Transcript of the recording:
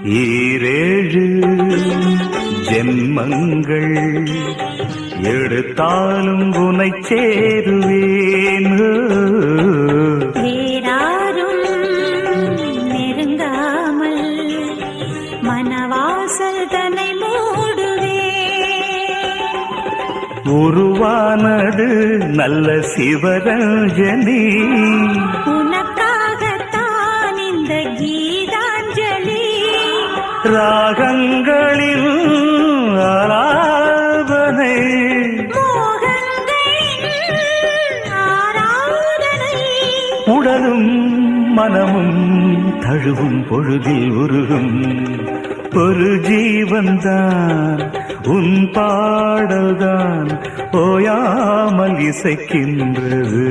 ஈரேழு ஜென்மங்கள் எடுத்தாலும் உனை சேருவேன். வேறாரும் நெருங்காமல் மனவாசல் தன்னை மூடுவே. உருவானது நல்ல சிவரஞ்சனி, உனக்காகத்தான் இந்த கீதாஞ்சலி. ராகங்களில் ஆராதனை, மோகங்களின் ஆராதனை. உடலும் மனமும் தழுவும் பொழுதில் உருகும் ஒரு ஜீவன்தான் உன் பாடல்தான் ஓயாமல் இசைக்கின்றது.